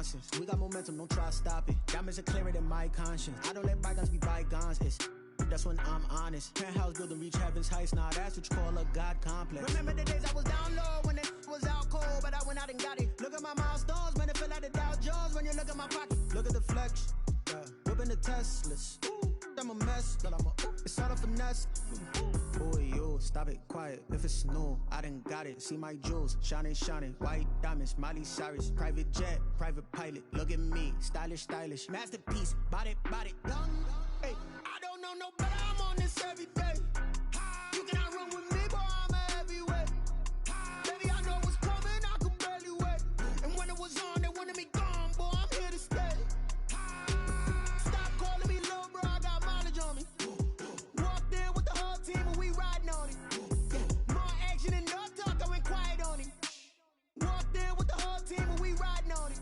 nonsense. We got momentum, don't try to stop it. Diamonds are clearer than my conscience. I don't let bygones be bygones. That's when I'm honest. Penthouse building, reach heaven's heights. Nah, that's what you call a God complex. Remember the days I was down low when it was out cold, but I went out and got it. Look at my milestones, man, it feel like the Dow Jones when you look at my pocket. Look at the flex, yeah. Whipping the Teslas. I'm a mess, but it's all a finesse. Boy, you stop it, quiet. If it's new, I done got it. See my jewels, shining, shining. White diamonds, Miley Cyrus. Private jet, private pilot. Look at me, stylish, stylish. Masterpiece, body, body. Hey, I don't know no better. I'm on this every day. You cannot run with me, boy. I'm a heavyweight. Baby, I know what's coming. I could barely wait. And when it was on, they wanted me gone, boy. I'm here to stay. Stop calling me little bro. I got mileage on me. Walked in with the whole team and we riding on it. More action and no talk. I went quiet on it. Walked in with the whole team and we riding on it.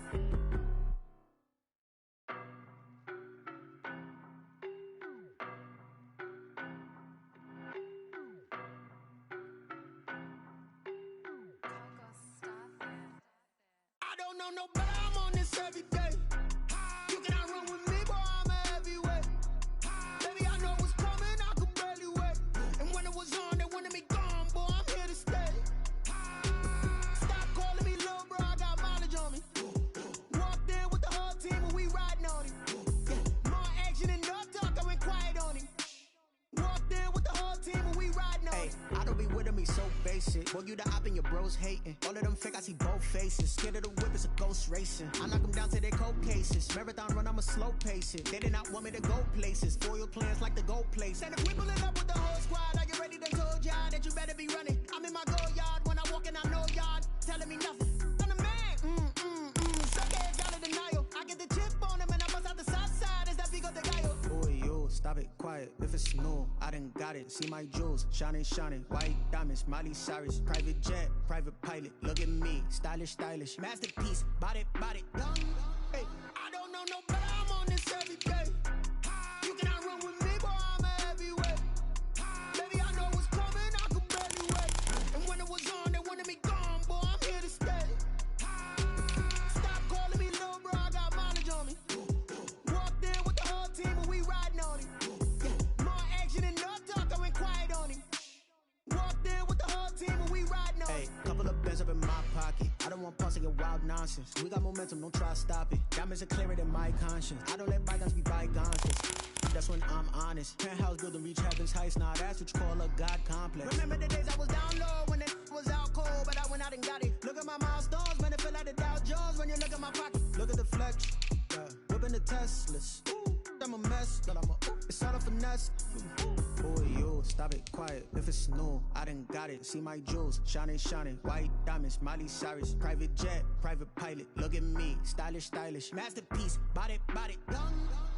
No better, I'm on this every day. You cannot run with me, boy, I'm a heavyweight. Baby, I know what's coming, I could barely wait. And when it was on, they wanted me gone, boy, I'm here to stay. Stop calling me little bro, I got mileage on me. Walked in with the whole team and we riding on it. More action and no talk, I went quiet on it. Walked in with the whole team and we riding on it. I don't be with me so basic. Boy, you the op and your bros hating. All of them fake, I see both faces. Scared of the whip, it's a ghost racing. I knock them down to their cold cases. Marathon run, I'ma slow pace it. They did not want me to go places. Foil plans like the gold place. And if we pulling up with the whole squad, are you ready? They told y'all that you better be running. I'm in my go yard. When I walk in, I know y'all telling me nothing. I'm the man. Suck ass, y'all in denial. I get the chip on them and I bust out the south side. Is that Vigo de Gallo? Boy, you stop it, quiet. If it's new, I done got it. See my jewels, shining, shining. White diamonds, Miley Cyrus. Private jet, private pilot. Look at me, stylish, stylish. Masterpiece, body, body. Hey, I don't know no better. I'm on this every day. You cannot run with me, boy. I'm a heavyweight. Baby, I know what's coming. I could barely wait. And when it was on, they wanted me gone, boy. I'm here to stay. Stop calling me little bro. I got mileage on me. Walked in with the whole team and we riding on it. More action and no talk. I went quiet on it. Walked in with the whole team and we riding on it. Hey, couple of bands up in my pocket. I don't want pulse to get wild nonsense. We got momentum, don't try to stop it. Diamonds are clearer than my conscience. I don't let bygones be bygones. That's when I'm honest. Penthouse building, reach heaven's heights. Nah, that's what you call a God complex. Remember the days I was down low when it was out cold, but I went out and got it. Look at my milestones, man, it feel like the Dow Jones when you look at my pocket. Look at the flex, yeah. Whipping the Teslas. I'm a mess, but it's all a finesse. Boy, you stop it, quiet. If it's new, I done got it. See my jewels, shining, shining. White diamonds, Miley Cyrus. Private jet, private pilot. Look at me, stylish, stylish. Masterpiece, body, body.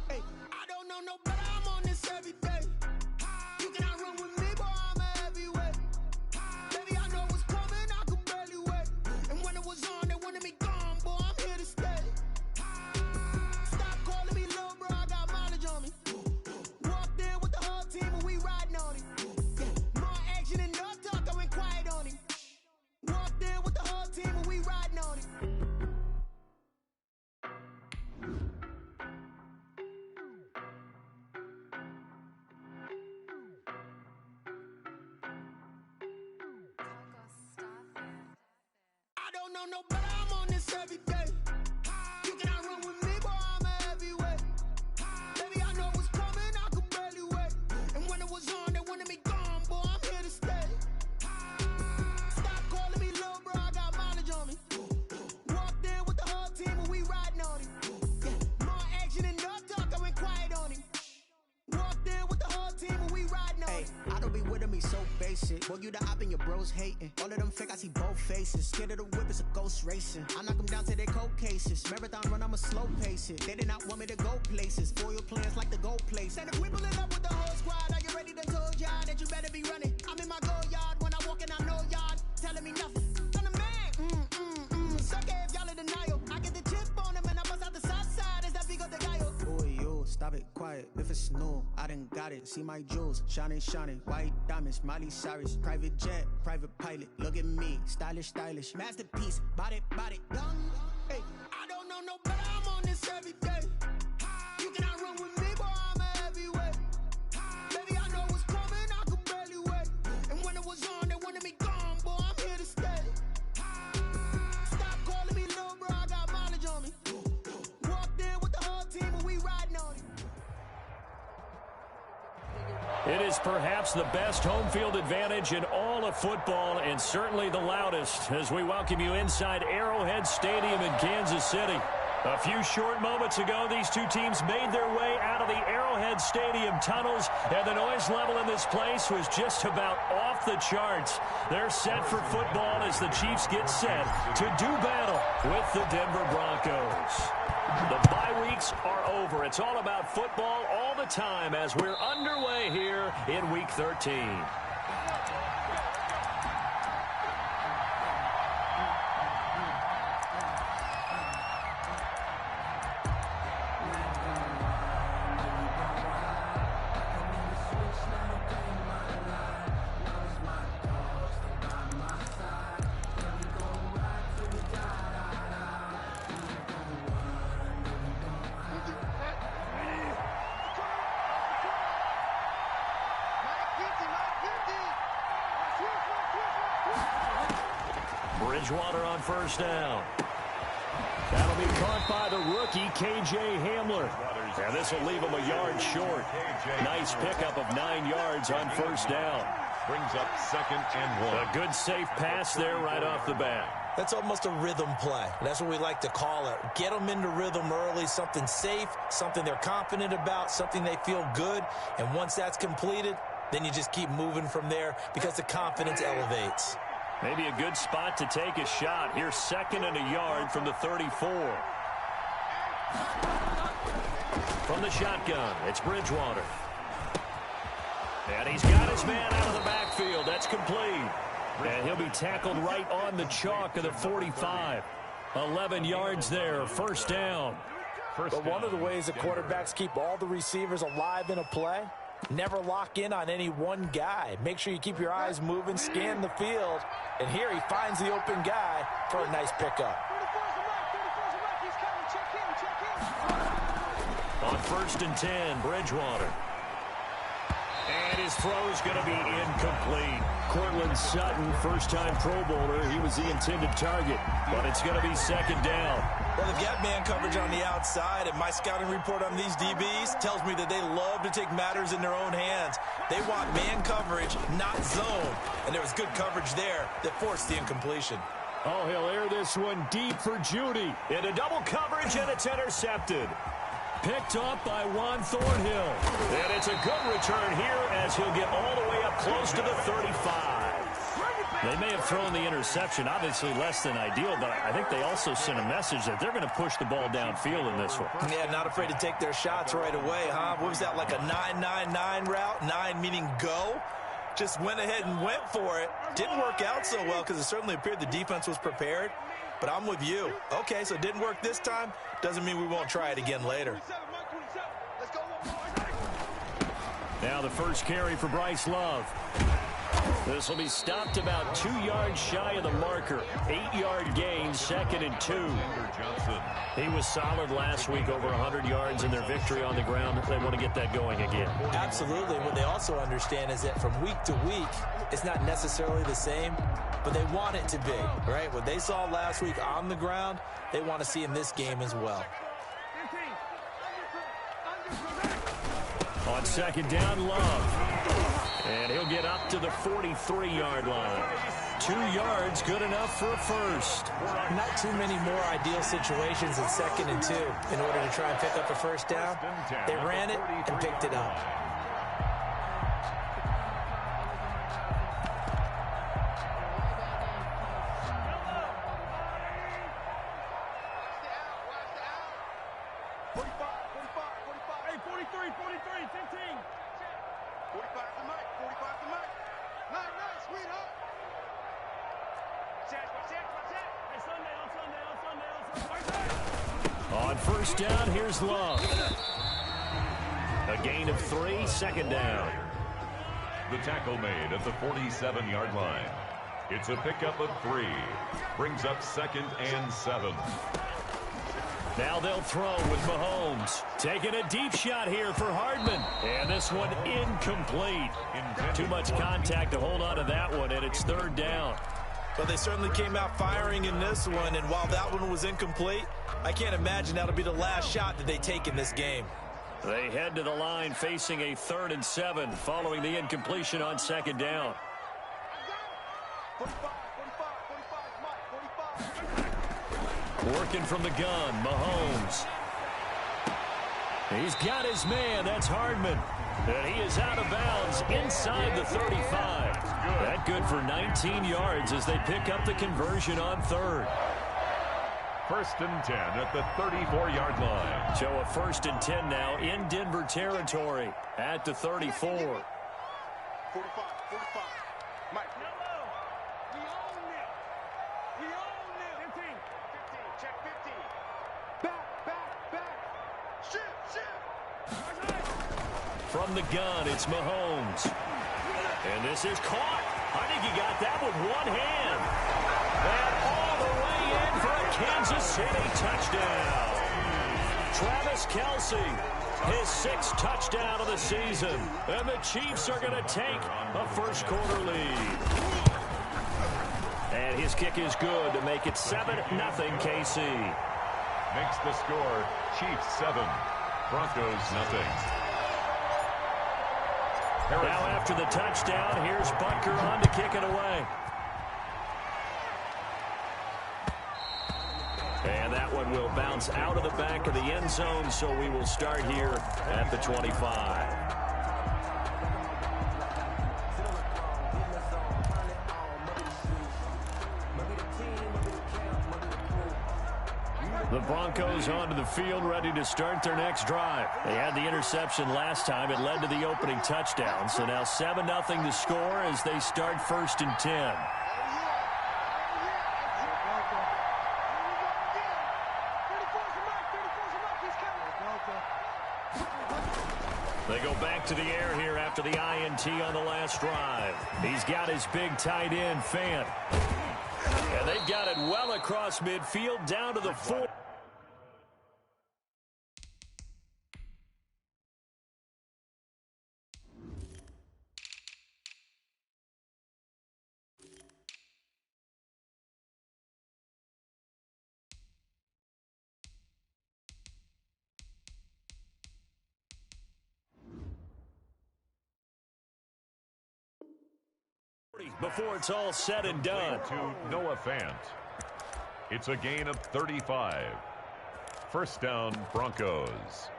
Hey, I don't know no better. I'm on this every day. You cannot run with me, boy. I'm a heavyweight. Baby, I know what's coming. I could barely wait. And when it was on, they wanted me gone, boy. I'm here to stay. Stop calling me little bro. I got mileage on me. Walked in with the whole team and we riding on it. More action and no talk. I went quiet on it. Walked in with the whole team and we riding on it. I don't know no better. I'm on this every day. You cannot run with me, boy. I'm a heavyweight. Baby, I know what's coming. I could barely wait. And when it was on, they wanted me gone, boy. I'm here to stay. Stop calling me little bro. I got mileage on me. Walked in with the whole team and we riding on it. More action and no talk. I went quiet on it. Walked in with the whole team and we riding on it. I don't be with me so basic. Boy, you the op and your bros hating. All of them fake, I see both faces. Scared of the whip, it's a ghost racing. I knock them down to their cold cases. Marathon run, I'ma slow pace it. They did not want me to go places. Foil plans like the gold place. And if we pulling up with the whole squad, are you ready? They told y'all that you better be running. I'm in my go yard. When I walk in, I know y'all telling me nothing. I'm the man. Suck ass, y'all in denial. I get the chip on them and I bust out the south side. Is that Vigo de Gallo? Boy, you stop it, quiet. If it's new, I done got it. See my jewels, shining, shining. White diamonds, Miley Cyrus. Private jet, private pilot. Look at me, stylish, stylish. Masterpiece, body, body. Hey, I don't know no better. It is perhaps the best home field advantage in all of football, and certainly the loudest, as we welcome you inside Arrowhead Stadium in Kansas City. A few short moments ago, these two teams made their way out of the Arrowhead Stadium tunnels, and the noise level in this place was just about off the charts. They're set for football as the Chiefs get set to do battle with the Denver Broncos. The bye weeks are over. It's all about football all the time as we're underway here in Week 13. Bridgewater on first down. That'll be caught by the rookie, K.J. Hamler. And this will leave him a yard short. Nice pickup of 9 yards on first down. Brings up 2nd and 1. A good, safe pass there right off the bat. That's almost a rhythm play. That's what we like to call it. Get them into rhythm early, something safe, something they're confident about, something they feel good. And once that's completed, then you just keep moving from there because the confidence elevates. Maybe a good spot to take a shot. Here's 2nd and a yard from the 34. From the shotgun, it's Bridgewater. And he's got his man out of the backfield. That's complete. And he'll be tackled right on the chalk of the 45. 11 yards there, first down. But one of the ways the quarterbacks keep all the receivers alive in a play, never lock in on any one guy. Make sure you keep your eyes moving, scan the field. And here he finds the open guy for a nice pickup. On 1st and 10, Bridgewater. And his throw is going to be incomplete. Cortland Sutton, first-time Pro Bowler. He was the intended target, but it's going to be 2nd down. Well, they've got man coverage on the outside, and my scouting report on these DBs tells me that they love to take matters in their own hands. They want man coverage, not zone. And there was good coverage there that forced the incompletion. Oh, he'll air this one deep for Judy. Into double coverage, and it's intercepted. Picked up by Juan Thornhill. And it's a good return here as he'll get all the way up close to the 35. They may have thrown the interception, obviously less than ideal, but I think they also sent a message that they're going to push the ball downfield in this one. Yeah, not afraid to take their shots right away, huh? What was that, like a 9-9-9 route? 9 meaning go? Just went ahead and went for it. Didn't work out so well because it certainly appeared the defense was prepared. But I'm with you. Okay, so it didn't work this time. Doesn't mean we won't try it again later. Now the first carry for Bryce Love. This will be stopped about 2 yards shy of the marker. 8-yard gain, 2nd and 2. He was solid last week, over 100 yards in their victory on the ground. They want to get that going again. Absolutely. What they also understand is that from week to week, it's not necessarily the same, but they want it to be, right? What they saw last week on the ground, they want to see in this game as well. On 2nd down, Love. And he'll get up to the 43-yard line. 2 yards, good enough for a first. Not too many more ideal situations in 2nd and 2 in order to try and pick up a first down. They ran it and picked it up. On first down, here's Love. A gain of 3, 2nd down. The tackle made at the 47-yard line. It's a pickup of 3. Brings up 2nd and 7. Now they'll throw with Mahomes. Taking a deep shot here for Hardman. And this one incomplete. Too much contact to hold on to that one, and it's 3rd down. But they certainly came out firing in this one, and while that one was incomplete, I can't imagine that'll be the last shot that they take in this game. They head to the line facing a 3rd and 7 following the incompletion on 2nd down. Working from the gun, Mahomes. He's got his man. That's Hardman. And he is out of bounds inside the 35. That good for 19 yards as they pick up the conversion on 3rd. 1st and 10 at the 34-yard line. So a 1st and 10 now in Denver territory at the 34. 45. Mike. We own it. We own it. 15. Check 15. Back. Shift. From the gun, it's Mahomes. And this is caught. I think he got that with one hand. And all the way in for a Kansas City touchdown. Travis Kelce, his 6th touchdown of the season. And the Chiefs are going to take a first-quarter lead. And his kick is good to make it 7-0 KC. Makes the score Chiefs 7, Broncos nothing. Now after the touchdown, here's Butker on to kick it away. And that one will bounce out of the back of the end zone, so we will start here at the 25. The Broncos onto the field, ready to start their next drive. They had the interception last time. It led to the opening touchdown. So now 7-0 the score as they start 1st and 10. They go back to the air here after the INT on the last drive. He's got his big tight end, Fant. And they've got it well across midfield down to the 4. Before it's all said and done. To Noah Fant. It's a gain of 35. 1st down, Broncos.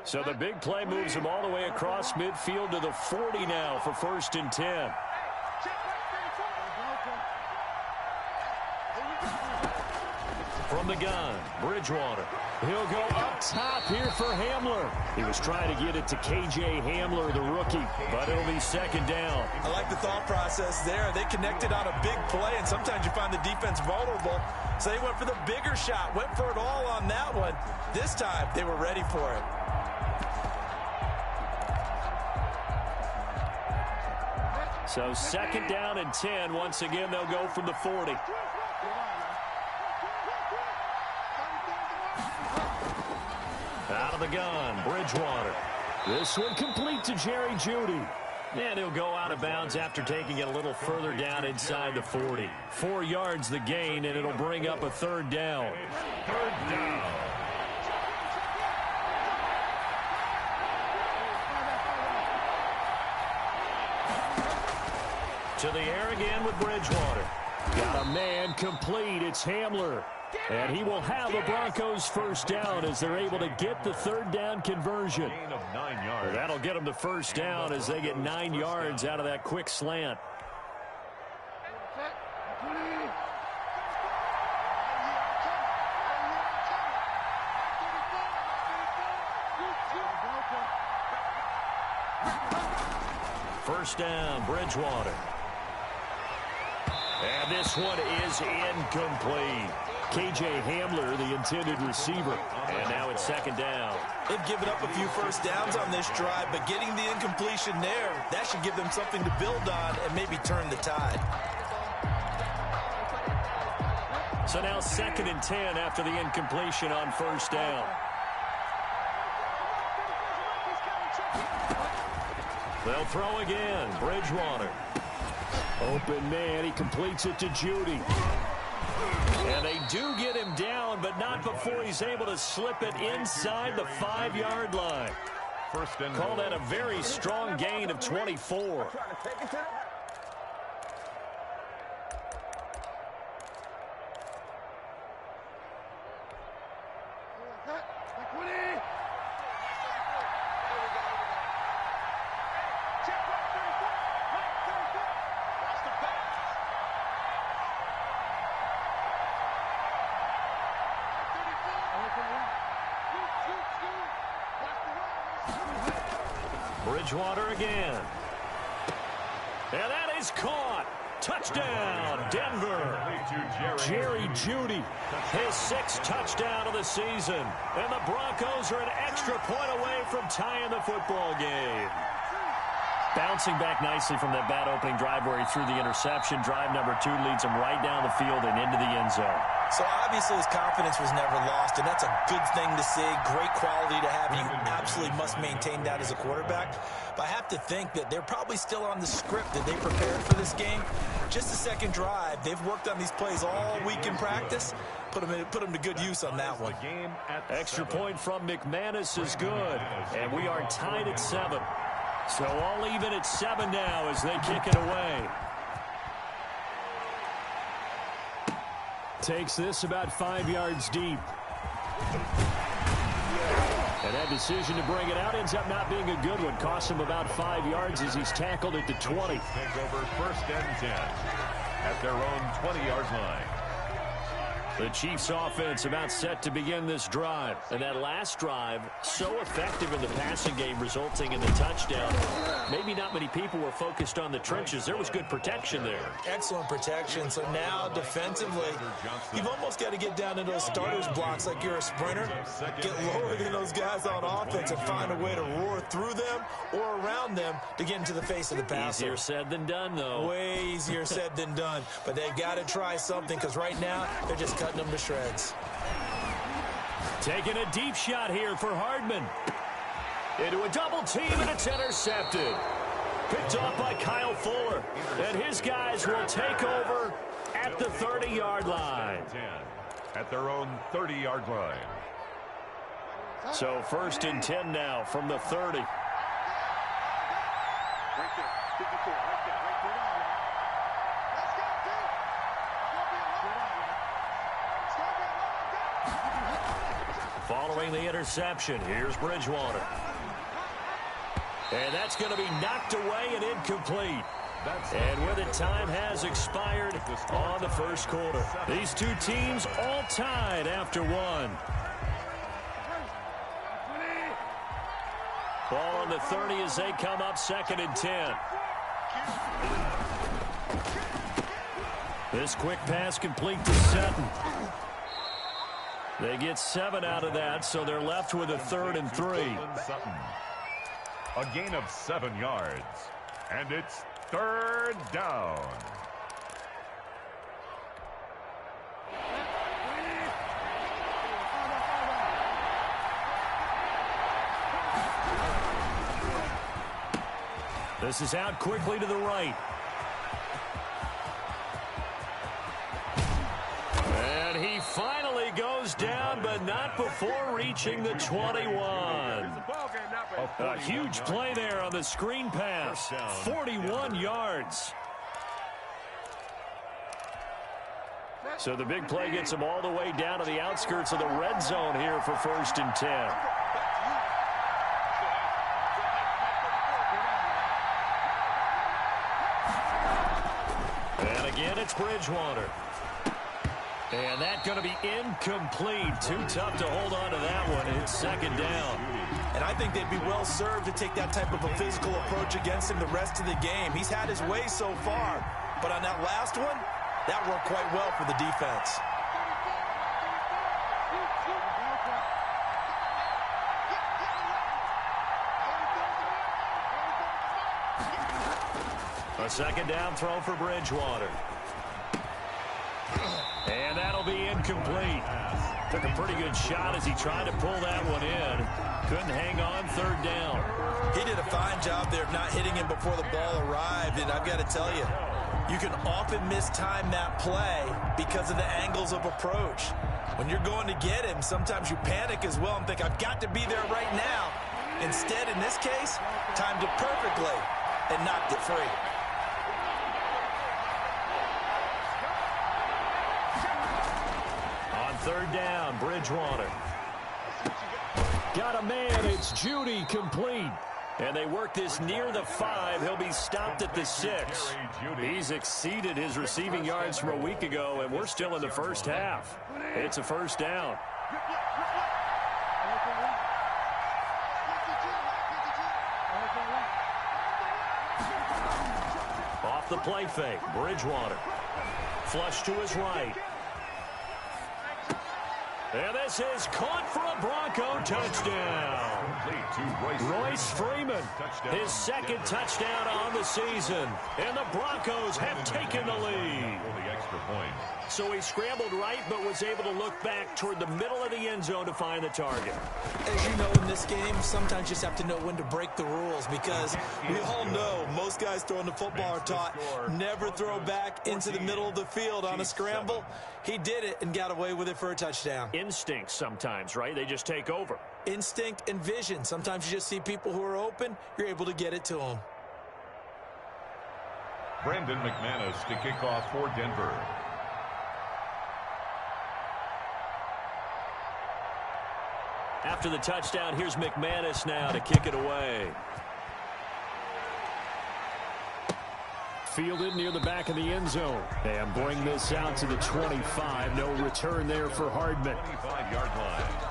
So the big play moves him all the way across midfield to the 40 now for 1st and 10. From the gun, Bridgewater. He'll go up top here for Hamler. He was trying to get it to K.J. Hamler, the rookie, but it'll be 2nd down. I like the thought process there. They connected on a big play, and sometimes you find the defense vulnerable. So they went for the bigger shot, went for it all on that one. This time, they were ready for it. So 2nd down and 10. Once again, they'll go from the 40. Out of the gun, Bridgewater. This one complete to Jerry Jeudy. And he'll go out of bounds after taking it a little further down inside the 40. 4 yards the gain, and it'll bring up a 3rd down. 3rd down. To the air again with Bridgewater. Got a man complete. It's Hamler. And he will have a Broncos 1st down as they're able to get the 3rd down conversion. Gain of 9 yards. That'll get them the 1st down as they get 9 yards out of that quick slant. First down, Bridgewater. And this one is incomplete. K.J. Hamler, the intended receiver. And now it's 2nd down. They've given up a few 1st downs on this drive, but getting the incompletion there, that should give them something to build on and maybe turn the tide. So now 2nd and 10 after the incompletion on 1st down. They'll throw again. Bridgewater. Open man. He completes it to Judy. And they do get him down, but not before he's able to slip it inside the 5-yard line. Call that a very strong gain of 24. Bridgewater again. And that is caught. Touchdown, Denver. Jerry Jeudy, his 6th touchdown of the season. And the Broncos are an extra point away from tying the football game. Bouncing back nicely from that bad opening drive where he threw the interception. Drive number 2 leads him right down the field and into the end zone. So obviously his confidence was never lost, and that's a good thing to see. Great quality to have, and you absolutely must maintain that as a quarterback. But I have to think that they're probably still on the script that they prepared for this game. Just the second drive. They've worked on these plays all week in practice. Put them to good use on that one. Extra point from McManus is good, and we are tied at 7. So all even at 7 now as they kick it away. Takes this about 5 yards deep. And that decision to bring it out ends up not being a good one. Costs him about 5 yards as he's tackled at the 20. Take over 1st and 10 at their own 20-yard line. The Chiefs offense about set to begin this drive. And that last drive, so effective in the passing game, resulting in the touchdown. Maybe not many people were focused on the trenches. There was good protection there. Excellent protection. So now defensively, you've almost got to get down to those starters blocks like you're a sprinter. Get lower than those guys on offense and find a way to roar through them or around them to get into the face of the passer. Easier said than done, though. Way easier said than done. But they've got to try something because right now they're just cutting them to shreds. Taking a deep shot here for Hardman. Into a double team, and it's intercepted. Picked off by Kyle Fuller. And his guys will take over at the 30-yard line. At their own 30-yard line. So 1st and 10 now from the 30. Right there. 54. Right there. Right there. Let's go, dude. Following the interception, here's Bridgewater. And that's going to be knocked away and incomplete. And with it, time has expired on the 1st quarter. These two teams all tied after 1. Ball on the 30 as they come up 2nd and 10. This quick pass complete to Sutton. They get 7 out of that, so they're left with a 3rd and 3. A gain of 7 yards. And it's 3rd down. This is out quickly to the right. And he finally goes down, but not before reaching the 21. A huge play there on the screen pass. 41 yards. So the big play gets him all the way down to the outskirts of the red zone here for 1st and 10. And again, it's Bridgewater. And that's going to be incomplete. Too tough to hold on to that one. It's 2nd down. And I think they'd be well served to take that type of a physical approach against him the rest of the game. He's had his way so far. But on that last one, that worked quite well for the defense. A 2nd down throw for Bridgewater. And that'll be incomplete. Took a pretty good shot as he tried to pull that one in. Couldn't hang on, third down. He did a fine job there of not hitting him before the ball arrived, and I've got to tell you, you can often mistime that play because of the angles of approach. When you're going to get him, sometimes you panic as well and think, I've got to be there right now. Instead, in this case, timed it perfectly and knocked it free. On third down, Bridgewater. Got a man, it's Judy, complete. And they work this near the 5. He'll be stopped at the 6. He's exceeded his receiving yards from a week ago, and we're still in the first half. It's a first down. Off the play fake, Bridgewater. Flush to his right. And this is caught for a Bronco touchdown. Royce Freeman, his second touchdown on the season. And the Broncos have taken the lead. So he scrambled right, but was able to look back toward the middle of the end zone to find the target. As you know, in this game, sometimes you just have to know when to break the rules, because we all know most guys throwing the football are taught never throw back into the middle of the field on a scramble. He did it and got away with it for a touchdown. Instinct sometimes, right? They just take over. Instinct and vision. Sometimes you just see people who are open, you're able to get it to them. Brandon McManus to kick off for Denver. After the touchdown, here's McManus now to kick it away. Fielded near the back of the end zone. And bring this out to the 25. No return there for Hardman. 25-yard line.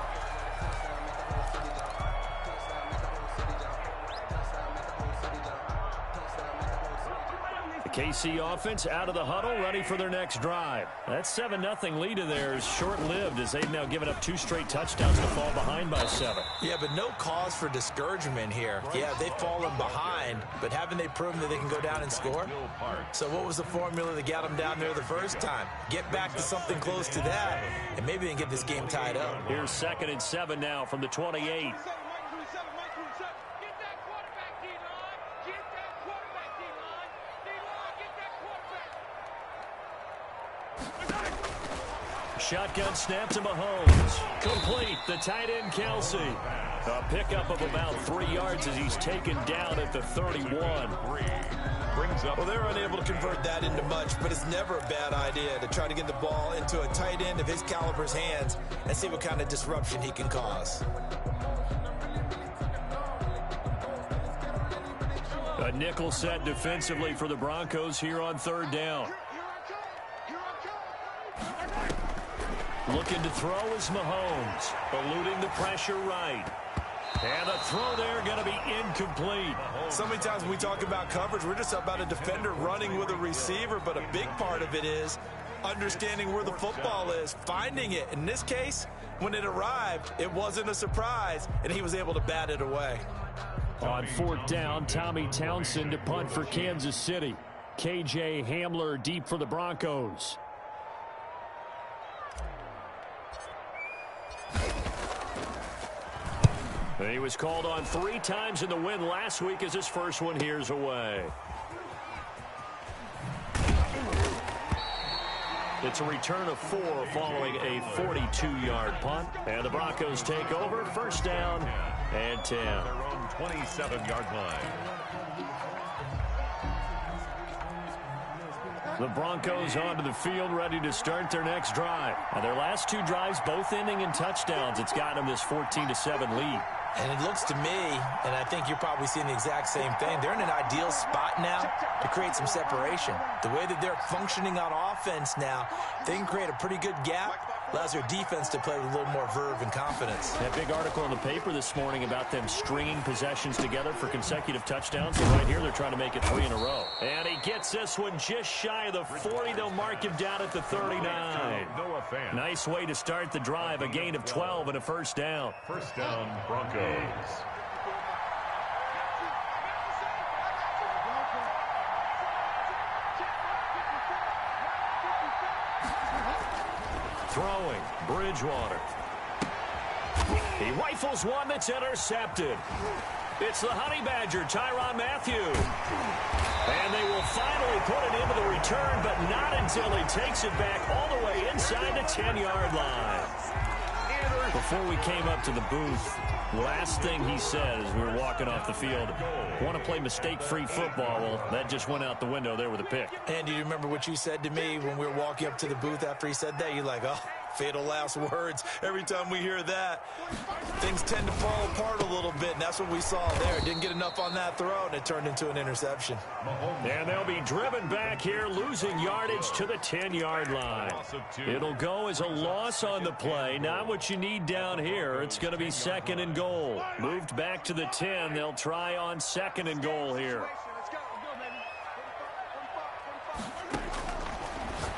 KC offense out of the huddle, ready for their next drive. That 7-0 lead of theirs short-lived, as they've now given up 2 straight touchdowns to fall behind by 7. Yeah, but no cause for discouragement here. Yeah, they've fallen behind, but haven't they proven that they can go down and score? So what was the formula that got them down there the first time? Get back to something close to that, and maybe they can get this game tied up. Here's 2nd and 7 now from the 28. Shotgun snap to Mahomes. Complete. The tight end, Kelsey. A pickup of about 3 yards as he's taken down at the 31. Well, they're unable to convert that into much, but it's never a bad idea to try to get the ball into a tight end of his caliber's hands and see what kind of disruption he can cause. A nickel set defensively for the Broncos here on third down. Looking to throw is Mahomes, eluding the pressure right. And the throw there going to be incomplete. So many times when we talk about coverage, we're just about a defender running with a receiver, but a big part of it is understanding where the football is, finding it. In this case, when it arrived, it wasn't a surprise, and he was able to bat it away. On 4th down, Tommy Townsend to punt for Kansas City. KJ Hamler deep for the Broncos. He was called on 3 times in the win last week as his first one here's away. It's a return of 4 following a 42-yard punt. And the Broncos take over. First down and 10. Their own 27-yard line. The Broncos onto the field, ready to start their next drive. Now, their last 2 drives, both ending in touchdowns. It's got them this 14-7 lead. And it looks to me, and I think you're probably seeing the exact same thing, they're in an ideal spot now to create some separation. The way that they're functioning on offense now, they can create a pretty good gap. Allows their defense to play with a little more verve and confidence. That big article in the paper this morning about them stringing possessions together for consecutive touchdowns. And right here, they're trying to make it 3 in a row. And he gets this one just shy of the 40. They'll mark him down at the 39. Nice way to start the drive. A gain of 12 and a first down. First down, Broncos. Throwing, Bridgewater. He rifles one that's intercepted. It's the Honey Badger, Tyrann Mathieu. And they will finally put it into the return, but not until he takes it back all the way inside the 10-yard line. Before we came up to the booth, last thing he said as we were walking off the field, want to play mistake-free football. Well, that just went out the window there with a pick. And do you remember what you said to me when we were walking up to the booth after he said that? You're like, oh, fatal last words. Every time we hear that, things tend to fall apart a little bit, and that's what we saw there. Didn't get enough on that throw, and it turned into an interception. And they'll be driven back here, losing yardage to the 10-yard line. It'll go as a loss on the play. Not what you need down here. It's going to be 2nd and goal. Moved back to the 10. They'll try on 2nd and goal here.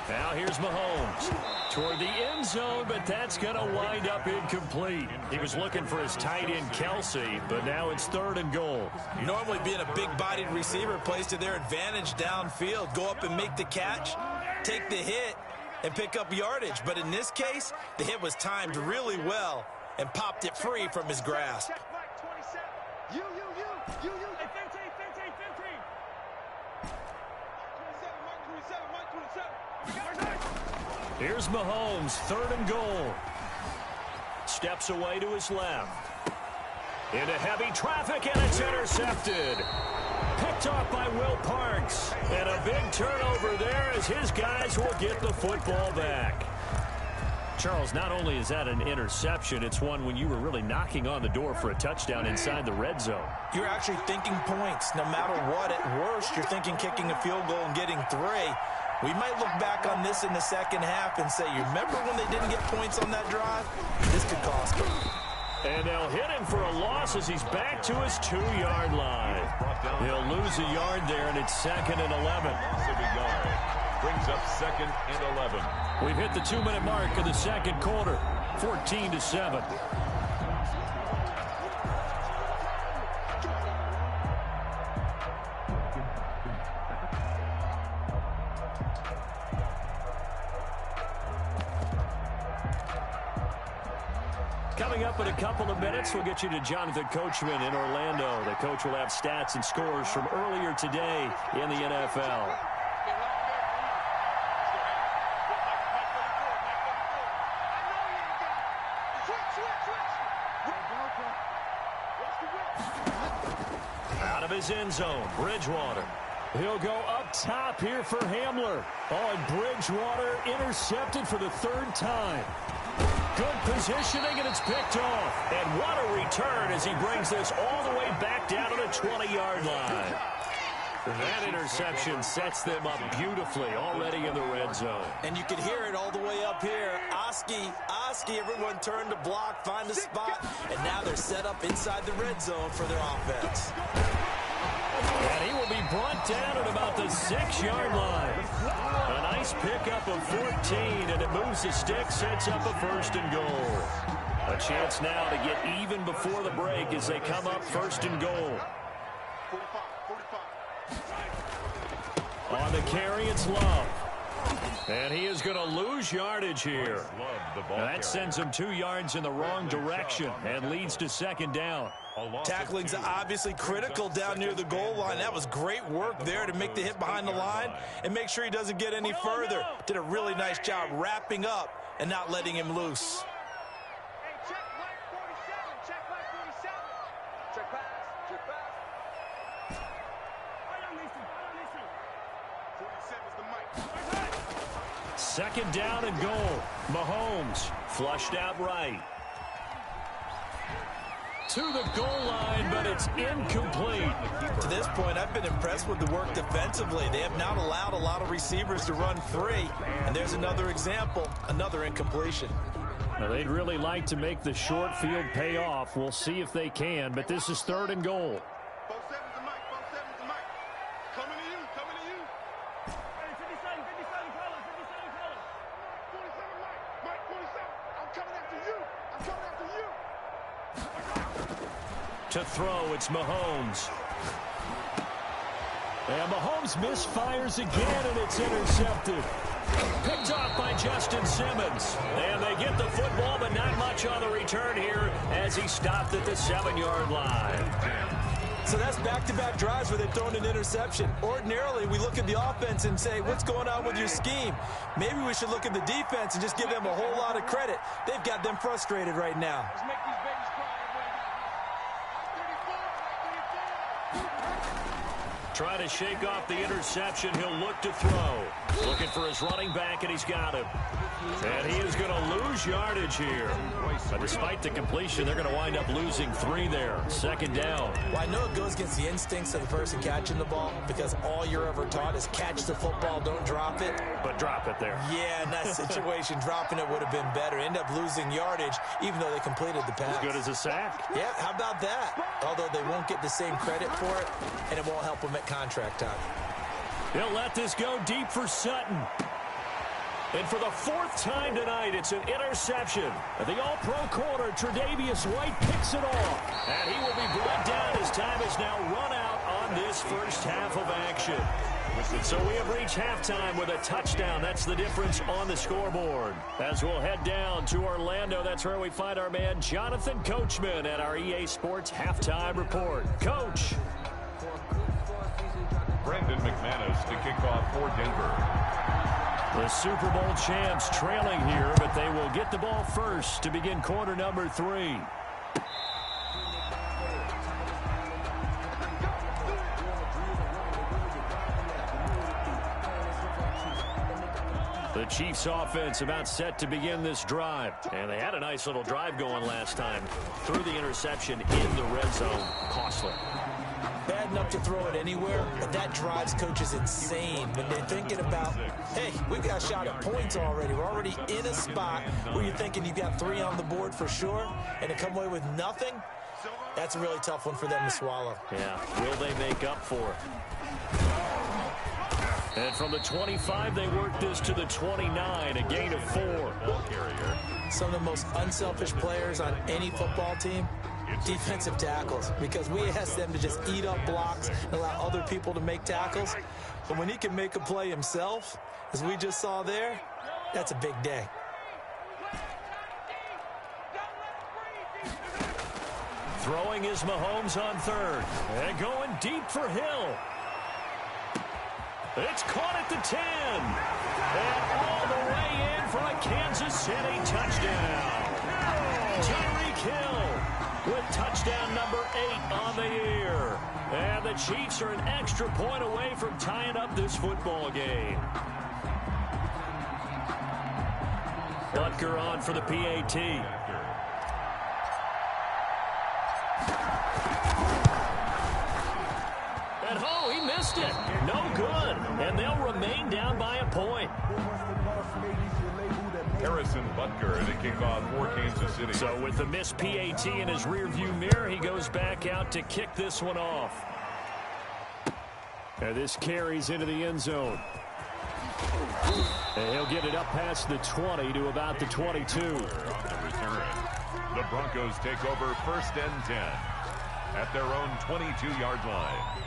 Now here's Mahomes toward the end zone, but that's going to wind up incomplete. He was looking for his tight end, Kelsey, but now it's 3rd and goal. Normally being a big-bodied receiver plays to their advantage downfield. Go up and make the catch, take the hit, and pick up yardage. But in this case, the hit was timed really well and popped it free from his grasp. You. Here's Mahomes, 3rd and goal. Steps away to his left. Into heavy traffic, and it's intercepted. Picked off by Will Parks. And a big turnover there as his guys will get the football back. Charles, not only is that an interception, it's one when you were really knocking on the door for a touchdown inside the red zone. You're actually thinking points. No matter what, at worst, you're thinking kicking a field goal and getting 3. We might look back on this in the second half and say, you remember when they didn't get points on that drive? This could cost them. And they'll hit him for a loss as he's back to his 2-yard line. He'll lose a yard there, and it's 2nd and 11. Brings up 2nd and 11. We've hit the 2-minute mark of the second quarter, 14-7. Coming up in a couple of minutes, we'll get you to Jonathan Coachman in Orlando. The coach will have stats and scores from earlier today in the NFL. Out of his end zone, Bridgewater. He'll go up top here for Hamler. Oh, and Bridgewater intercepted for the 3rd time. Good positioning, and it's picked off. And what a return as he brings this all the way back down to the 20-yard line. That interception sets them up beautifully already in the red zone. And you can hear it all the way up here. Oski, everyone turned to block, find a spot, and now they're set up inside the red zone for their offense. And he will be brought down at about the 6-yard line. A nice pickup of 14, and it moves the stick, sets up a 1st and goal. A chance now to get even before the break as they come up 1st and goal. On the carry, it's Love. And he is going to lose yardage here. Now that sends him 2 yards in the wrong direction and leads to 2nd down. Tackling's obviously critical down near the goal line. That was great work there to make the hit behind the line and make sure he doesn't get any further. Did a really nice job wrapping up and not letting him loose. Hey, check right 47. Check right 47. Check pass. Check pass. I don't listen. 47 is the mic. 2nd down and goal. Mahomes flushed out right. To the goal line, but it's incomplete. To this point, I've been impressed with the work defensively. They have not allowed a lot of receivers to run free. And there's another example, another incompletion. Now, they'd really like to make the short field pay off. We'll see if they can, but this is 3rd and goal. 47's the mic. 47's the mic. Coming to you. Coming to you. Hey, 57 colors. 57 colors. 47 mic. Mic 47. I'm coming after you. I'm coming after you. To throw, it's Mahomes. And Mahomes misfires again, and it's intercepted. Picked off by Justin Simmons. And they get the football, but not much on the return here as he stopped at the 7-yard line. So that's back-to-back drives where they've thrown an interception. Ordinarily, we look at the offense and say, what's going on with your scheme? Maybe we should look at the defense and just give them a whole lot of credit. They've got them frustrated right now. Let's make these babies cry. Trying to shake off the interception. He'll look to throw. Looking for his running back, and he's got him. And he is going to lose yardage here. But despite the completion, they're going to wind up losing 3 there. 2nd down. Well, I know it goes against the instincts of the person catching the ball because all you're ever taught is catch the football, don't drop it. But drop it there. Yeah, in that situation, dropping it would have been better. End up losing yardage, even though they completed the pass. As good as a sack. Yeah, how about that? Although they won't get the same credit for it, and it won't help them at contract time. He'll let this go deep for Sutton. And for the 4th time tonight, it's an interception. The all-pro corner, Tre'Davious White, picks it off. And he will be brought down as time is now run out on this first half of action. So we have reached halftime with a touchdown. That's the difference on the scoreboard. As we'll head down to Orlando, that's where we find our man Jonathan Coachman at our EA Sports Halftime Report. Coach. Brandon McManus to kick off for Denver. The Super Bowl champs trailing here, but they will get the ball first to begin quarter number 3. The Chiefs offense about set to begin this drive. And they had a nice little drive going last time. Threw the interception in the red zone. Costly. Bad enough to throw it anywhere, but that drives coaches insane when they're thinking about, hey, we've got a shot at points already. We're already in a spot where you're thinking you've got 3 on the board for sure, and to come away with nothing, that's a really tough one for them to swallow. Yeah, will they make up for it? And from the 25, they work this to the 29, a gain of 4. Some of the most unselfish players on any football team, defensive tackles, because we ask them to just eat up blocks and allow other people to make tackles. But when he can make a play himself, as we just saw there, that's a big day. Throwing is Mahomes on 3rd. And going deep for Hill. It's caught at the 10. And all the way in for a Kansas City touchdown. Tyreek Hill with touchdown number 8 on the year. And the Chiefs are an extra point away from tying up this football game. Butker on for the PAT. And oh, he missed it. No good. And they'll remain down by a point. Harrison Butker to kick off for Kansas City. So with the missed PAT in his rearview mirror, he goes back out to kick this one off. And this carries into the end zone. And he'll get it up past the 20 to about the 22. On the return, the Broncos take over 1st and 10 at their own 22-yard line.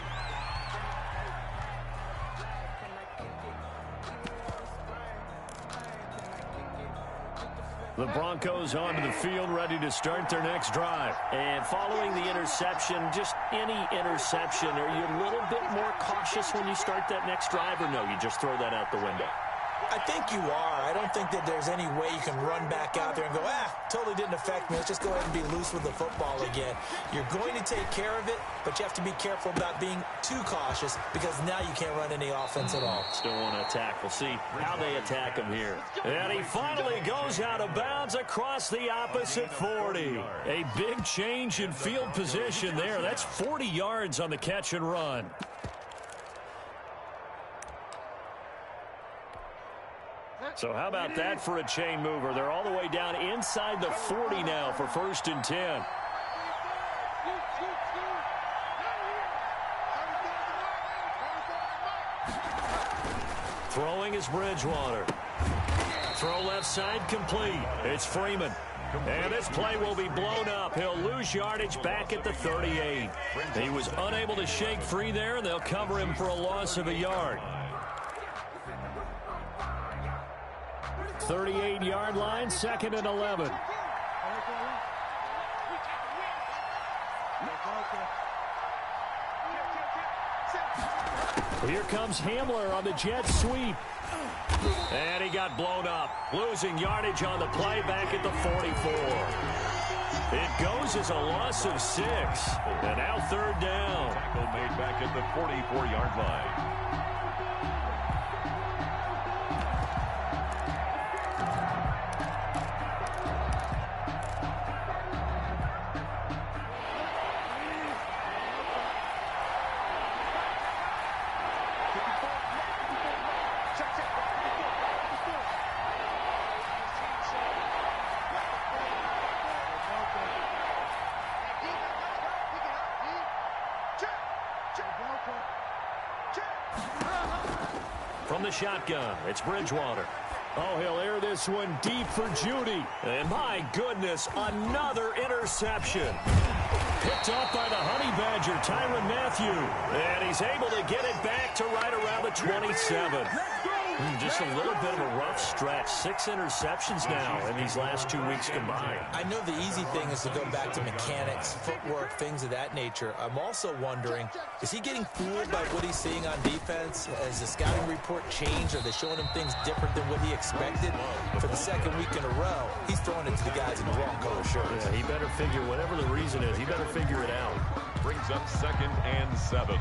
The Broncos onto the field, ready to start their next drive. And following the interception, just any interception, are you a little bit more cautious when you start that next drive, or no, you just throw that out the window? I think you are. I don't think that there's any way you can run back out there and go, totally didn't affect me. Let's just go ahead and be loose with the football again. You're going to take care of it, but you have to be careful about being too cautious because now you can't run any offense at all. Still want to attack. We'll see how they attack him here. And he finally goes out of bounds across the opposite 40. A big change in field position there. That's 40 yards on the catch and run. So how about that for a chain mover? They're all the way down inside the 40 now for 1st and 10. Throwing is Bridgewater. Throw left side complete. It's Freeman. And this play will be blown up. He'll lose yardage back at the 38. He was unable to shake free there, and they'll cover him for a loss of a yard. 38-yard line, 2nd and 11. Here comes Hamler on the jet sweep. And he got blown up, losing yardage on the play back at the 44. It goes as a loss of 6. And now 3rd down. Tackle made back at the 44-yard line. From the shotgun, it's Bridgewater. Oh, he'll air this one deep for Judy. And my goodness, another interception. Picked off by the Honey Badger, Tyrann Mathieu. And he's able to get it back to right around the 27. Just a little bit of a rough stretch. 6 interceptions now in these last 2 weeks combined. I know the easy thing is to go back to mechanics, footwork, things of that nature. I'm also wondering, is he getting fooled by what he's seeing on defense? Has the scouting report changed? Are they showing him things different than what he expected? For the 2nd week in a row, he's throwing it to the guys in the wrong color shirts. Yeah, he better figure, whatever the reason is, he better figure it out. Brings up 2nd and 7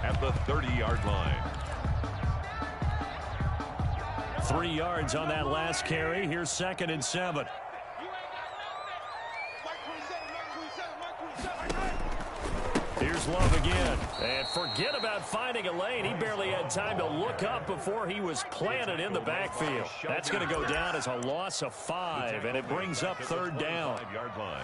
at the 30-yard line. 3 yards on that last carry. Here's 2nd and 7. Here's Love again. And forget about finding a lane. He barely had time to look up before he was planted in the backfield. That's going to go down as a loss of 5, and it brings up 3rd down. 5-yard line.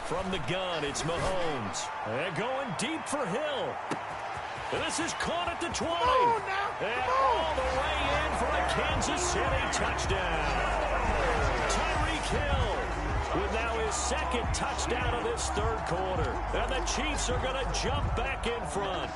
From the gun, it's Mahomes. And going deep for Hill. And this is caught at the 20. And all the way in for a Kansas City touchdown. Tyreek Hill with now his 2nd touchdown of this 3rd quarter. And the Chiefs are going to jump back in front.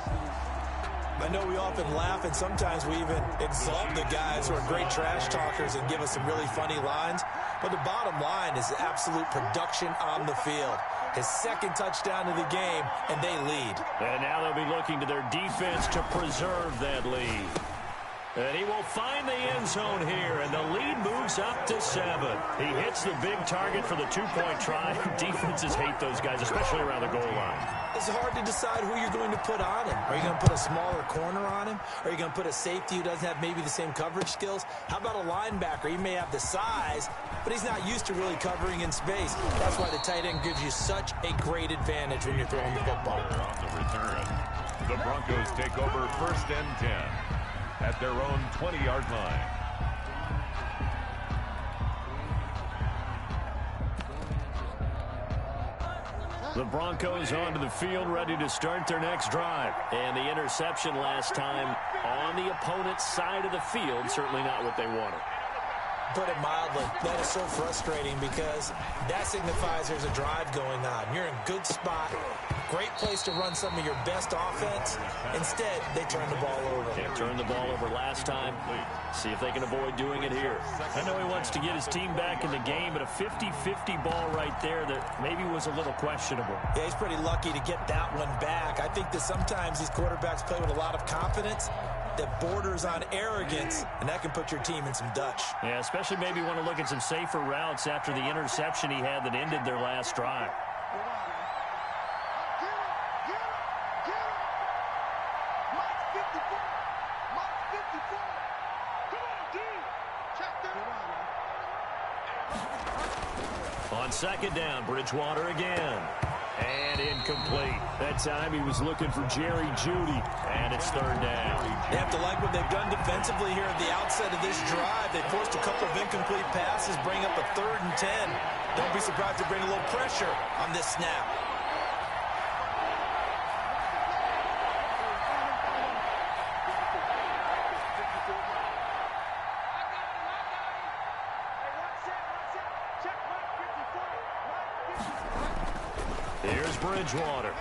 I know we often laugh, and sometimes we even exalt the guys who are great trash talkers and give us some really funny lines. But the bottom line is absolute production on the field. His 2nd touchdown of the game, and they lead. And now they'll be looking to their defense to preserve that lead. And he will find the end zone here, and the lead moves up to 7. He hits the big target for the 2-point try. Defenses hate those guys, especially around the goal line. It's hard to decide who you're going to put on him. Are you going to put a smaller corner on him? Are you going to put a safety who doesn't have maybe the same coverage skills? How about a linebacker? He may have the size, but he's not used to really covering in space. That's why the tight end gives you such a great advantage when you're throwing the football. On the return, the Broncos take over 1st and 10 at their own 20-yard line. The Broncos onto the field, ready to start their next drive. And the interception last time on the opponent's side of the field, certainly not what they wanted. Put it mildly, that is so frustrating because that signifies there's a drive going on. You're in a good spot, great place to run some of your best offense. Instead, they turn the ball over. Yeah, turned the ball over last time. See if they can avoid doing it here. I know he wants to get his team back in the game, but a 50-50 ball right there that maybe was a little questionable. Yeah, he's pretty lucky to get that one back. I think that sometimes these quarterbacks play with a lot of confidence that borders on arrogance, and that can put your team in some Dutch. Yeah, especially maybe want to look at some safer routes after the interception he had that ended their last drive. On 2nd down, Bridgewater again. And incomplete. That time he was looking for Jerry Jeudy, and it's 3rd down. They have to like what they've done defensively here at the outset of this drive. They forced a couple of incomplete passes, bring up a 3rd and 10. Don't be surprised to bring a little pressure on this snap. Here's Bridgewater.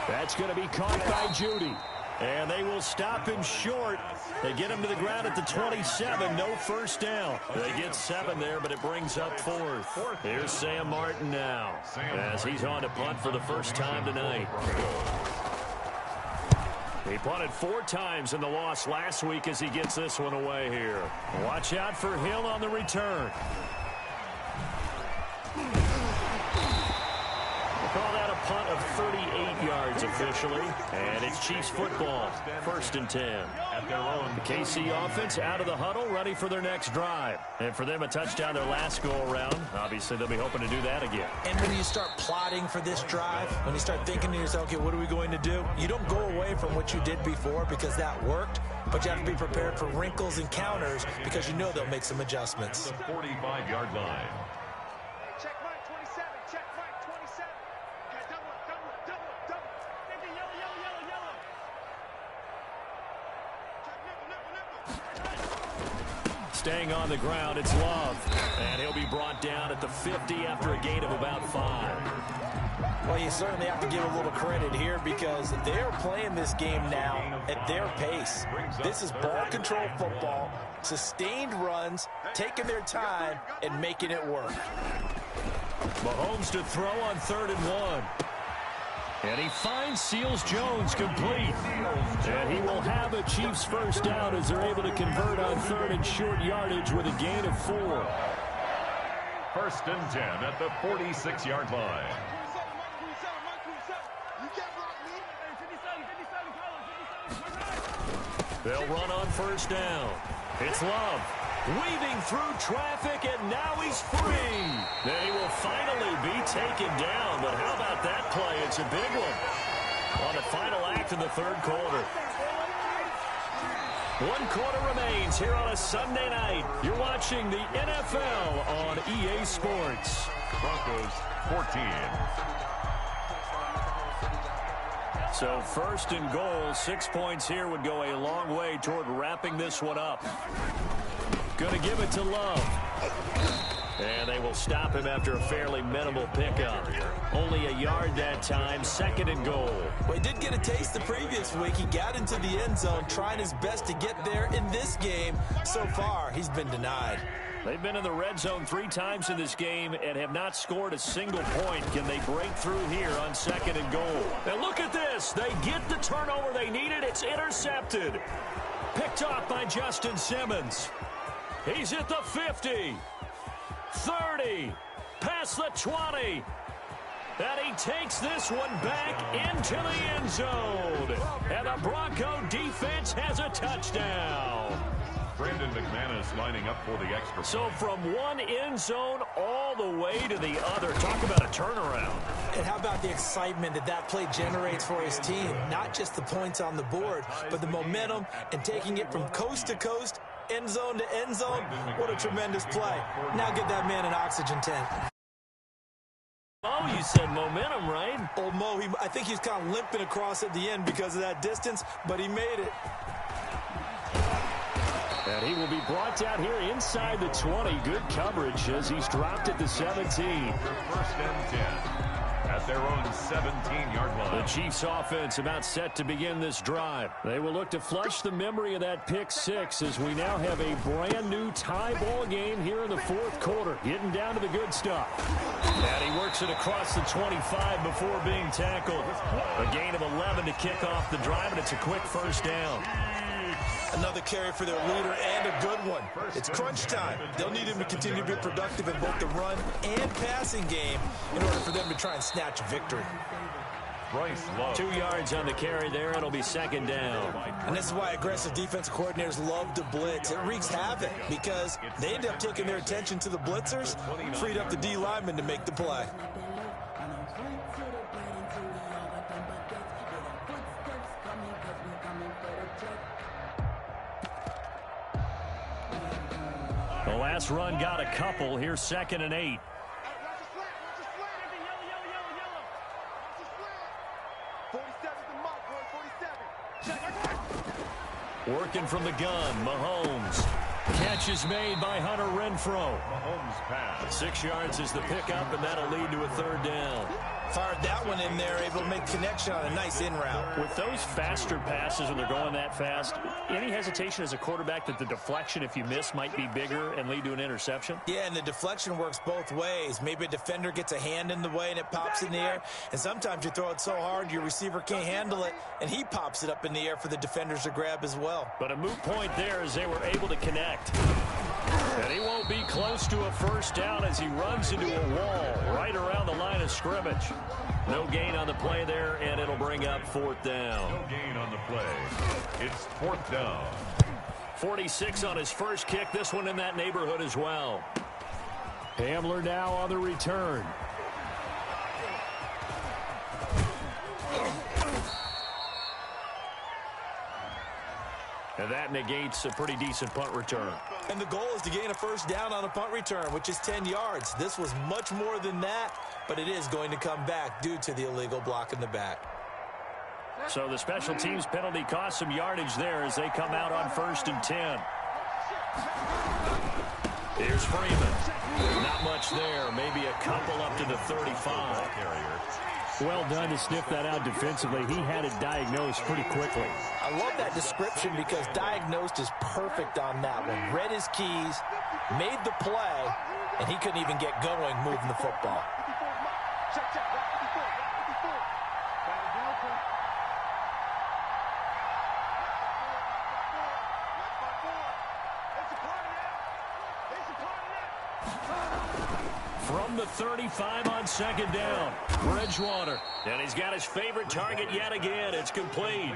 That's going to be caught by Judy. And they will stop him short. They get him to the ground at the 27. No first down. They get 7 there, but it brings up 4th. Here's Sam Martin now as he's on to punt for the first time tonight. He punted 4 times in the loss last week as he gets this one away here. Watch out for Hill on the return. Call that a punt of 38 yards officially, and it's Chiefs football, 1st and 10. At their own. The KC offense out of the huddle, ready for their next drive. And for them, a touchdown their last go-around. Obviously, they'll be hoping to do that again. And when you start plotting for this drive, when you start thinking to yourself, okay, what are we going to do? You don't go away from what you did before because that worked, but you have to be prepared for wrinkles and counters because you know they'll make some adjustments. The 45-yard line. Check right, 27. Check right, 27. Okay, double. Take the yellow. Check nickel. Staying on the ground, it's Love. And he'll be brought down at the 50 after a gain of about 5. Well, you certainly have to give a little credit here because they're playing this game now at their pace. This is ball control football, sustained runs, taking their time, and making it work. Mahomes to throw on 3rd and 1. And he finds Seals-Jones complete. And he will have a Chiefs first down as they're able to convert on 3rd and short yardage with a gain of 4. 1st and 10 at the 46-yard line. You can't block me. 57, They'll run on 1st down. It's Love. Weaving through traffic, and now he's free. Then he will finally be taken down. But how about that play? It's a big one on the final act of the 3rd quarter. 1 quarter remains here on a Sunday night. You're watching the NFL on EA Sports. Broncos 14. So 1st and goal, 6 points here would go a long way toward wrapping this one up. Going to give it to Love. And they will stop him after a fairly minimal pickup. Only a yard that time, 2nd and goal. Well, he did get a taste the previous week. He got into the end zone, trying his best to get there in this game. So far, he's been denied. They've been in the red zone 3 times in this game and have not scored a single point. Can they break through here on 2nd and goal? And look at this. They get the turnover they needed. It's intercepted. Picked off by Justin Simmons. He's at the 50, 30, past the 20. And he takes this one back into the end zone. And the Bronco defense has a touchdown. Brandon McManus lining up for the extra. So from one end zone all the way to the other. Talk about a turnaround. And how about the excitement that play generates for his team? Not just the points on the board, but the momentum and taking it from coast to coast, end zone to end zone. What a tremendous play. Now get that man an oxygen tank. Oh, you said momentum, right? Old Mo, I think he's kind of limping across at the end because of that distance, but he made it. And he will be brought down here inside the 20. Good coverage as he's dropped at the 17. 1st and 10 at their own 17-yard line. The Chiefs offense about set to begin this drive. They will look to flush the memory of that pick 6 as we now have a brand new tie ball game here in the 4th quarter. Getting down to the good stuff. And he works it across the 25 before being tackled. A gain of 11 to kick off the drive, and it's a quick first down. Another carry for their leader and a good one. It's crunch time. They'll need him to continue to be productive in both the run and passing game in order for them to try and snatch a victory. Bryce Love. 2 yards on the carry there. It'll be 2nd down. And this is why aggressive defensive coordinators love to blitz. It wreaks havoc because they end up taking their attention to the blitzers, freed up the D lineman to make the play. The last run got a couple. Here's 2nd and 8. Working from the gun, Mahomes. catch is made by Hunter Renfrow. Mahomes pass. 6 yards is the pickup, and that'll lead to a third down. Fired that one in there, able to make connection on a nice in route. With those faster passes when they're going that fast, any hesitation as a quarterback that the deflection, if you miss, might be bigger and lead to an interception? Yeah, and the deflection works both ways. Maybe a defender gets a hand in the way and it pops in the air, and sometimes you throw it so hard your receiver can't handle it, and he pops it up in the air for the defenders to grab as well. But a moot point there as they were able to connect. And he won't be close to a first down as he runs into a wall right around the line of scrimmage. No gain on the play there, and it'll bring up fourth down. No gain on the play. It's fourth down. 46 on his first kick. This one in that neighborhood as well. Hamler now on the return. And that negates a pretty decent punt return. And the goal is to gain a first down on a punt return, which is 10 yards. This was much more than that, but it is going to come back due to the illegal block in the back. So the special teams penalty cost some yardage there as they come out on 1st and 10. Here's Freeman. Not much there. Maybe a couple up to the 35. Well done to sniff that out defensively. He had it diagnosed pretty quickly. I love that description because diagnosed is perfect on that one. Read his keys, made the play, and he couldn't even get going moving the football. From the 35 on 2nd down, Bridgewater. And he's got his favorite target yet again. It's complete.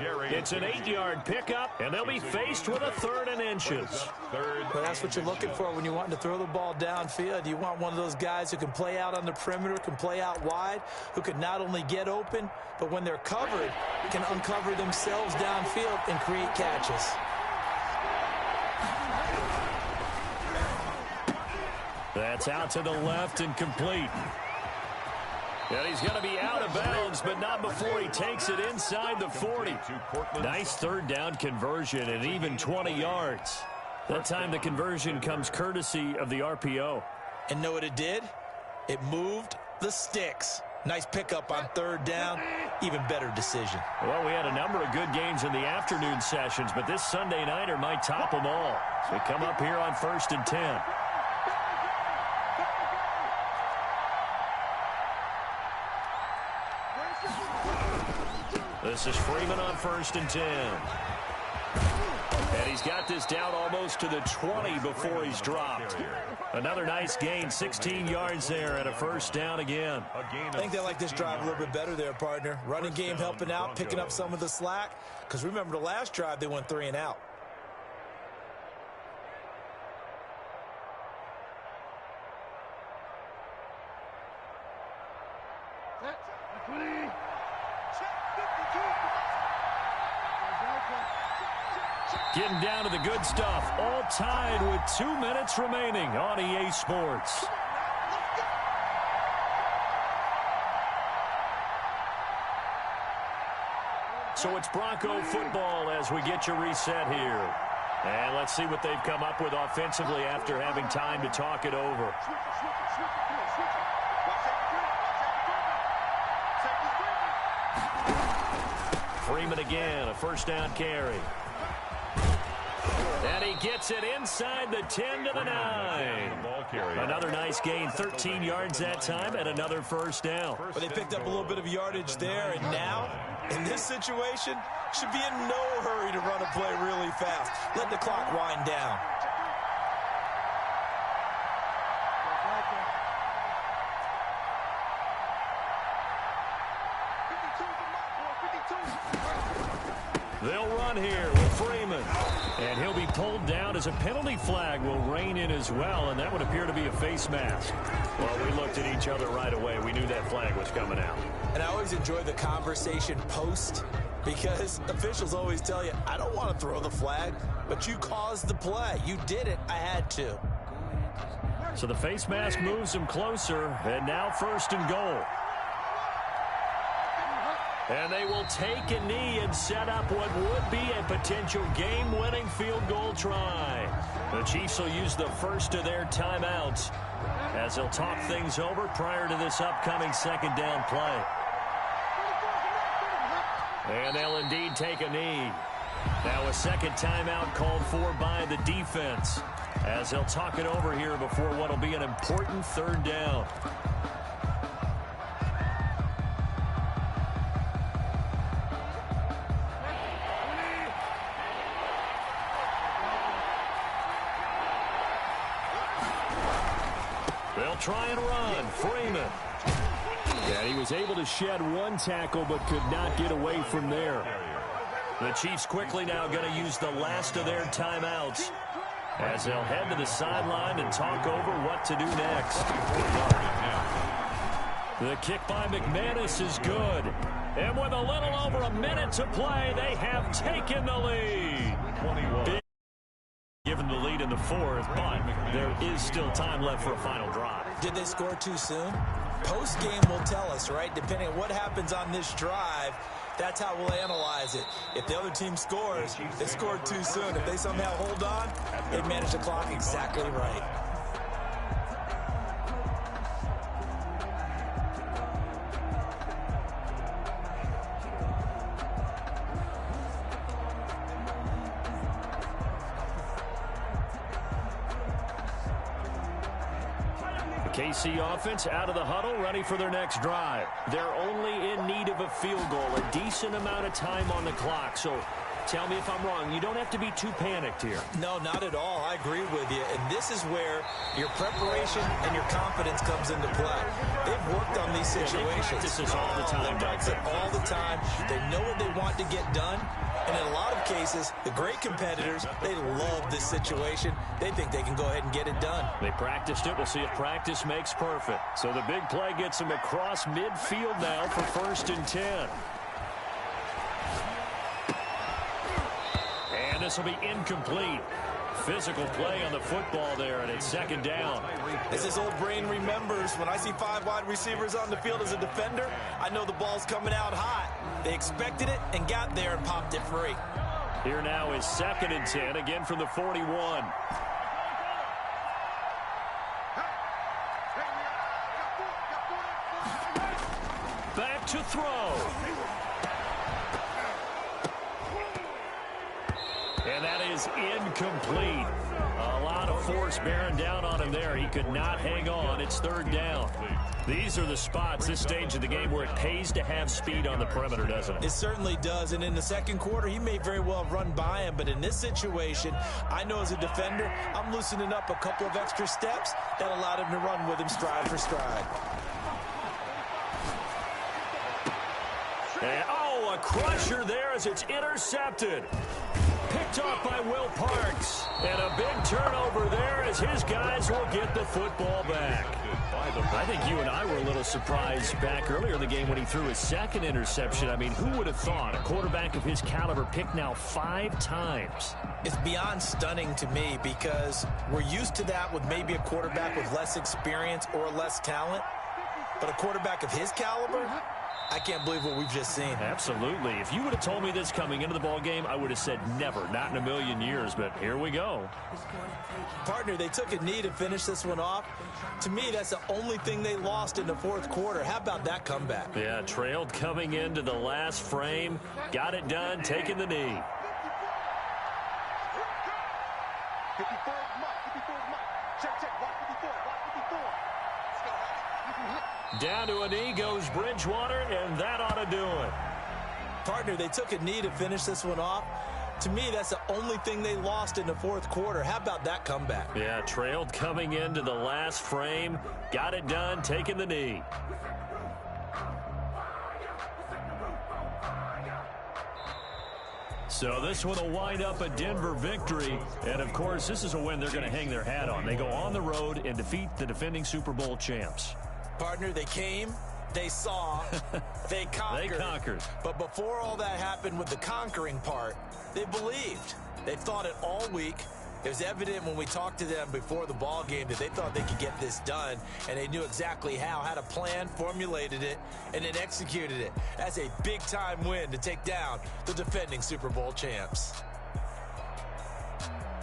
It's an 8-yard pickup, and they'll be faced with a 3rd and inches. Well, that's what you're looking for when you want to throw the ball downfield. You want one of those guys who can play out on the perimeter, can play out wide, who can not only get open, but when they're covered, can uncover themselves downfield and create catches. That's out to the left and complete. And he's going to be out of bounds, but not before he takes it inside the 40. Nice 3rd down conversion and even 20 yards. That time the conversion comes courtesy of the RPO. And know what it did? It moved the sticks. Nice pickup on 3rd down. Even better decision. Well, we had a number of good games in the afternoon sessions, but this Sunday nighter might top them all. So we come up here on 1st and 10. This is Freeman on 1st and 10. And he's got this down almost to the 20 before he's dropped. Another nice gain, 16 yards there, and a first down again. I think they like this drive a little bit better there, partner. Running game helping out, picking up some of the slack. Because remember the last drive, they went 3 and out. Getting down to the good stuff. All tied with 2 minutes remaining on EA Sports. So it's Bronco football as we get you reset here. And let's see what they've come up with offensively after having time to talk it over. Freeman again, a first down carry. And he gets it inside the 10 to the 9. Another nice gain, 13 yards that time, and another first down. But they picked up a little bit of yardage there, and now, in this situation, should be in no hurry to run a play really fast. Let the clock wind down. They'll run here with Freeman. And he'll be pulled down as a penalty flag will rein in as well, and that would appear to be a face mask. Well, we looked at each other right away. We knew that flag was coming out. And I always enjoy the conversation post because officials always tell you, I don't want to throw the flag, but you caused the play. You did it. I had to. So the face mask moves him closer, and now 1st and goal. And they will take a knee and set up what would be a potential game-winning field goal try. The Chiefs will use the first of their timeouts as they'll talk things over prior to this upcoming second down play. And they'll indeed take a knee. Now a second timeout called for by the defense as they'll talk it over here before what will be an important third down. They'll try and run. Freeman. Yeah, he was able to shed one tackle but could not get away from there. The Chiefs quickly now going to use the last of their timeouts as they'll head to the sideline and talk over what to do next. The kick by McManus is good. And with a little over a minute to play, they have taken the lead. 21. Given the lead in the fourth, but there is still time left for a final drive. Did they score too soon? Post-game will tell us, right? Depending on what happens on this drive, that's how we'll analyze it. If the other team scores, they scored too soon. If they somehow hold on, they manage the clock exactly right. KC offense out of the huddle, ready for their next drive. They're only in need of a field goal, a decent amount of time on the clock. So tell me if I'm wrong. You don't have to be too panicked here. No, not at all. I agree with you. And this is where your preparation and your confidence comes into play. They've worked on these situations. They practice this all the time. They practice it all the time. They know what they want to get done. And in a lot of cases, the great competitors, they love this situation. They think they can go ahead and get it done. They practiced it. We'll see if practice makes perfect. So the big play gets them across midfield now for 1st and 10. And this will be incomplete. Physical play on the football there, and it's 2nd down. As his old brain remembers, when I see 5 wide receivers on the field as a defender, I know the ball's coming out hot. They expected it and got there and popped it free. Here now is 2nd and 10, again from the 41. Back to throw. And that is incomplete. A lot of force bearing down on him there. He could not hang on. It's 3rd down. These are the spots, this stage of the game, where it pays to have speed on the perimeter, doesn't it? It certainly does. And in the second quarter, he may very well run by him. But in this situation, I know as a defender, I'm loosening up a couple of extra steps that allowed him to run with him stride for stride. And, oh, a crusher there as it's intercepted. Picked off by Will Parks. And a big turnover there as his guys will get the football back. I think you and I were a little surprised back earlier in the game when he threw his 2nd interception. I mean, who would have thought a quarterback of his caliber picked now 5 times? It's beyond stunning to me because we're used to that with maybe a quarterback with less experience or less talent. But a quarterback of his caliber, I can't believe what we've just seen. Absolutely. If you would have told me this coming into the ball game, I would have said never, not in a million years, but here we go. Partner, they took a knee to finish this one off. To me, that's the only thing they lost in the 4th quarter. How about that comeback? Yeah, trailed coming into the last frame. Got it done, taking the knee. 54 mark. Check, watch 54, watch 54. Down to a knee goes Bridgewater, and that ought to do it. Partner, they took a knee to finish this one off. To me, that's the only thing they lost in the 4th quarter. How about that comeback? Yeah, trailed coming into the last frame. Got it done, taking the knee. So this one will wind up a Denver victory. And, of course, this is a win they're going to hang their hat on. They go on the road and defeat the defending Super Bowl champs. Partner, they came, they saw, they conquered. They conquered. But before all that happened with the conquering part, they believed. They've thought it all week. It was evident when we talked to them before the ball game that they thought they could get this done, and they knew exactly how, had a plan, formulated it, and then executed it. That's a big-time win to take down the defending Super Bowl champs.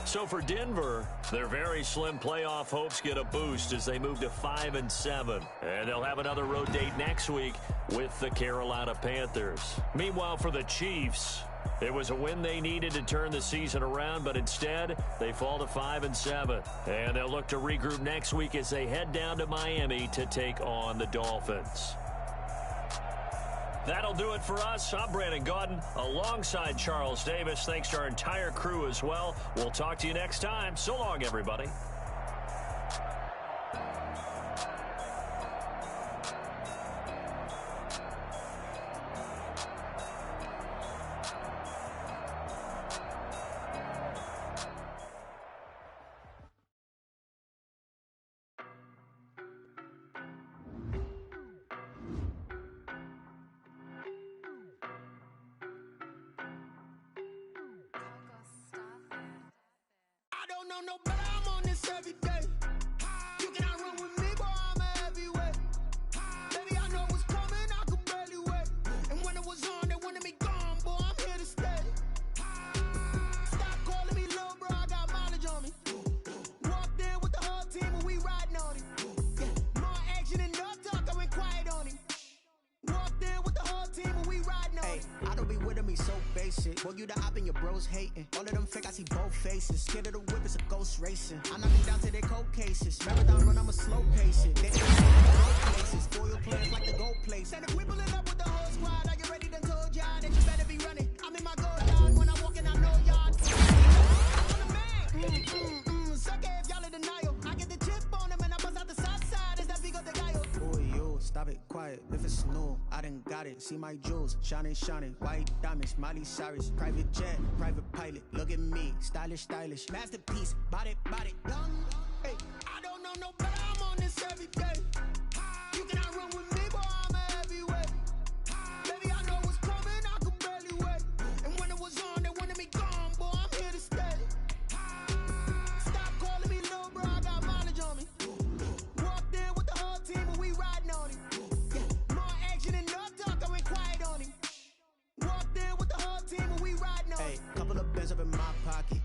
So for Denver, their very slim playoff hopes get a boost as they move to 5-7. And they'll have another road date next week with the Carolina Panthers. Meanwhile, for the Chiefs, it was a win they needed to turn the season around, but instead they fall to 5-7. And they'll look to regroup next week as they head down to Miami to take on the Dolphins. That'll do it for us. I'm Brandon Gaudin alongside Charles Davis. Thanks to our entire crew as well. We'll talk to you next time. So long, everybody. I don't know no better, I'm on this every day. You cannot run with me, boy, I'm a heavyweight. Baby, I know what's coming, I could barely wait. And when it was on, they wanted me gone, boy, I'm here to stay. Stop calling me little bro, I got mileage on me. Walked in with the whole team and we riding on him. Yeah, more action and no talk, I went quiet on him. Walked in with the whole team and we riding on him. I don't be with me so basic. Boy, you the op and your bros hating. All of them fake, I see both faces. Scared of the whip, it's a ghost racing. I knock them down to their cold cases. Marathon run, I'm a slow pace it. They don't know places. Foil plans like the gold place. And if we pulling up with the whole squad, I get ready to told y'all that you better be running. I'm in my gold yard. When I walk in, I know y'all. I'm the man. Suck it if y'all in denial. I get the chip on them and I bust out the south side. Is that big of the guy? Boy, you, stop it, quiet. If it's new, I done got it. See my jewels, shining, white diamonds, Miley Cyrus, private jet, private pilot. Look at me, stylish, masterpiece, body, young. Hey, I don't know no better, I'm on this every day. You cannot run with me, boy, I'm a heavyweight. Baby, I know what's coming, I could barely wait. And when it was on, they wanted me gone, boy, I'm here to stay. Stop calling me little bro, I got mileage on me. Walked in with the whole team and we riding on him. Yeah, more action and no talk, I went quiet on him. Walked in with the whole team and we riding on him. Hey, couple of bands up in my pocket.